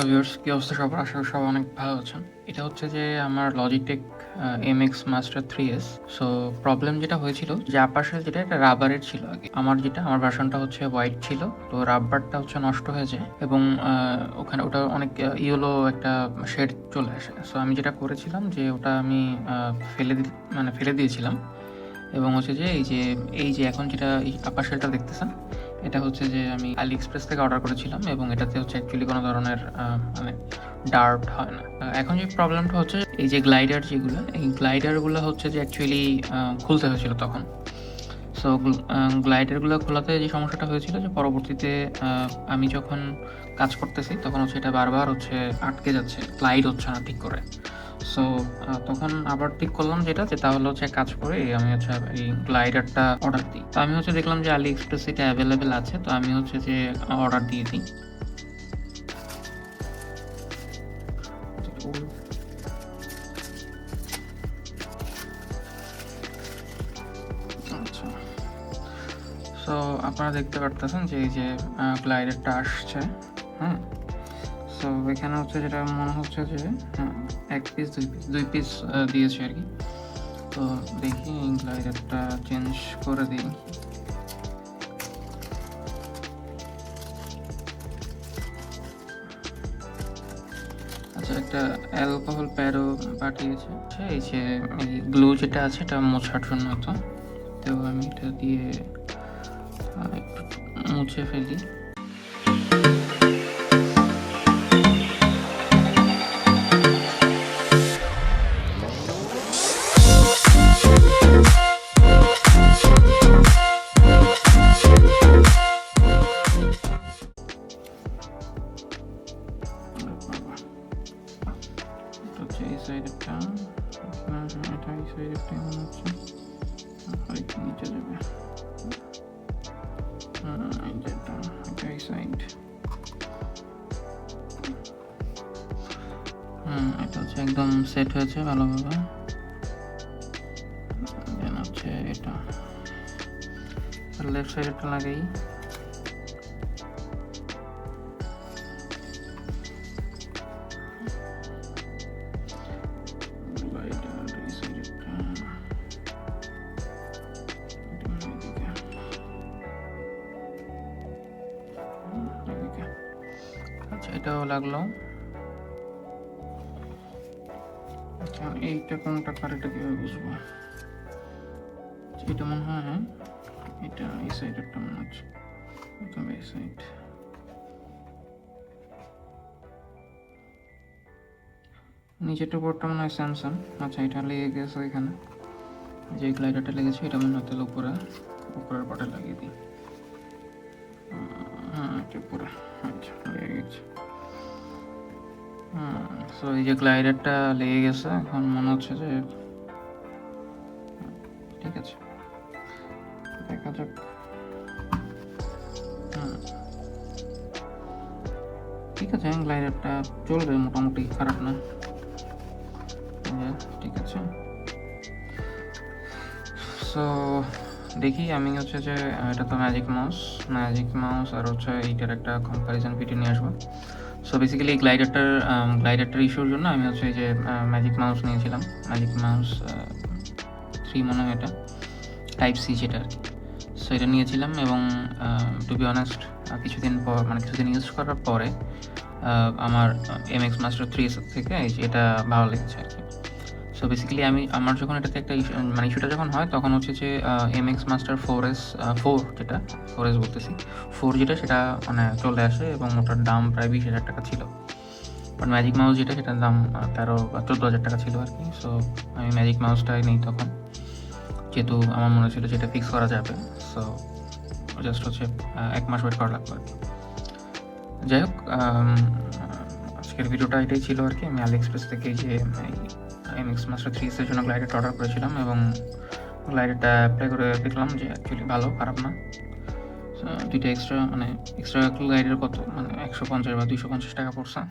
Hello viewers, কি অবস্থা সবার? আশা করি সবাই অনেক ভালো আছেন। এটা হচ্ছে যে আমার Logitech MX Master 3S। So problem যেটা হয়েছিল যে আপার শেল যেটা এটা রাবারের ছিল আগে। আমার ভার্সনটা হচ্ছে হোয়াইট ছিল। তো রাবারটা হচ্ছে নষ্ট হয়ে যায় এবং ওখানে ওটা অনেক ইয়েলো একটা শেড চলে আসে। সো আমি যেটা করেছিলাম যে ওটা আমি ফেলে দিয়েছিলাম এবং হচ্ছে যে এই যে এখন যেটা এই আপার শেলটা দেখতেছেন, এটা হচ্ছে যে আমি AliExpress থেকে অর্ডার করেছিলাম এবং এটাতে হচ্ছে অ্যাকচুয়ালি কোনো ধরনের মানে ডার্ট হয় না। এখন যে প্রবলেমটা হচ্ছে এই যে এই গ্লাইডারগুলো হচ্ছে যে অ্যাকচুয়ালি খুলতে হয়েছিল তখন। সো গ্লাইডারগুলো খোলাতে যে সমস্যাটা হয়েছিল যে পরবর্তীতে আমি যখন কাজ করতেছি তখন হচ্ছে এটা বারবার হচ্ছে আটকে যাচ্ছে, গ্লাইড হচ্ছে না ঠিক করে। সো তখন আবার ঠিক করলাম যে তাহলে হচ্ছে কাজ করে আমি হচ্ছে এই গ্লাইডারটা অর্ডার দিই। তো আমি হচ্ছে দেখলাম যে AliExpress এটা অ্যাভেলেবেল আছে, তো আমি হচ্ছে যে অর্ডার দিয়ে দিই। আচ্ছা, সো আপনারা দেখতে পারতেছেন যে এই যে গ্লাইডারটা আসছে। হ্যাঁ, সো এখানে হচ্ছে যেটা মনে হচ্ছে যে এক পিস দুই পিস দিয়েছে আর কি। তো দেখি গ্লাইডারটা চেঞ্জ করে দিই। আচ্ছা, একটা অ্যালকোহল প্যাডও পাঠিয়েছে। এই যে এই গ্লু যেটা আছে এটা মোছার জন্য, তো আমি এটা দিয়ে একটু মুছে ফেলি। এই সাইডটা এটা এই সাইডটা মনে হচ্ছে আরেকটু নিচে যাবে। এই সাইড এটা হচ্ছে একদম সেট হয়েছে ভালোভাবে। দেন হচ্ছে এটা লেফট সাইডটা লাগাই। আচ্ছা, এটাও লাগলো। এইটা কোনটা কারেক্ট কিভাবে বুঝবো? এটা মনে হয় এটা এই সাইডেরটা মনে হচ্ছে, একদম এই সাইড। নিচেরটা বোর্ডটা মনে হয় স্যামসাং। আচ্ছা, এটা লেগে গেছে এখানে, যে গ্লাইডারটা লেগেছে এটা মনে হয় উপরের পাটে লাগিয়ে দিই। এটা পুরো আচ্ছা লেগে গেছে। সো এই যে গ্লাইডারটা লেগে গেছে, এখন মনে হচ্ছে যে ঠিক আছে, দেখা যাক। ঠিক আছে, গ্লাইডারটা চলবে মোটামুটি, খারাপ না। ঠিক আছে, সো দেখি আমি হচ্ছে যে এটা তো ম্যাজিক মাউস আর হচ্ছে এইটার একটা কম্প্যারিজন ভিডিও নিয়ে আসবো। সো বেসিক্যালি এই গ্লাইডারটার ইস্যুর জন্য আমি হচ্ছে যে ম্যাজিক মাউস নিয়েছিলাম, ম্যাজিক মাউস 3 মনে হয়, এটা টাইপ সি যেটা আর কি। সো এটা নিয়েছিলাম এবং টু বি অনেস্ট কিছুদিন ইউজ করার পরে আমার MX Master 3S থেকে এটা ভালো লেগেছে আর কি। সো বেসিক্যালি আমার যখন এটাতে একটা ইস্যুটা যখন হয় তখন হচ্ছে যে MX Master 4 যেটা 4S বলতেছি, 4 যেটা সেটা মানে চলে আসে এবং ওটার দাম প্রায় 20,000 টাকা ছিল। বাট ম্যাজিক মাউস যেটা সেটার দাম 13 বা 14,000 টাকা ছিল আর কি। সো আমি ম্যাজিক মাউসটাই নেই তখন, যেহেতু আমার মনে ছিল যেটা ফিক্স করা যাবে। সো জাস্ট হচ্ছে 1 মাস ওয়েট করা লাগবে আর কি। যাই হোক, আজকের ভিডিওটা এটাই ছিল আর কি। আমি AliExpress থেকে যে MX Master 3S এর জন্য গ্লাইডারটা অর্ডার করেছিলাম এবং গ্লাইডারটা অ্যাপ্লাই করে দেখলাম যে অ্যাকচুয়ালি ভালো, খারাপ না। দুইটা এক্সট্রা গ্লাইডার কত 150 বা 250 টাকা পড়ছে।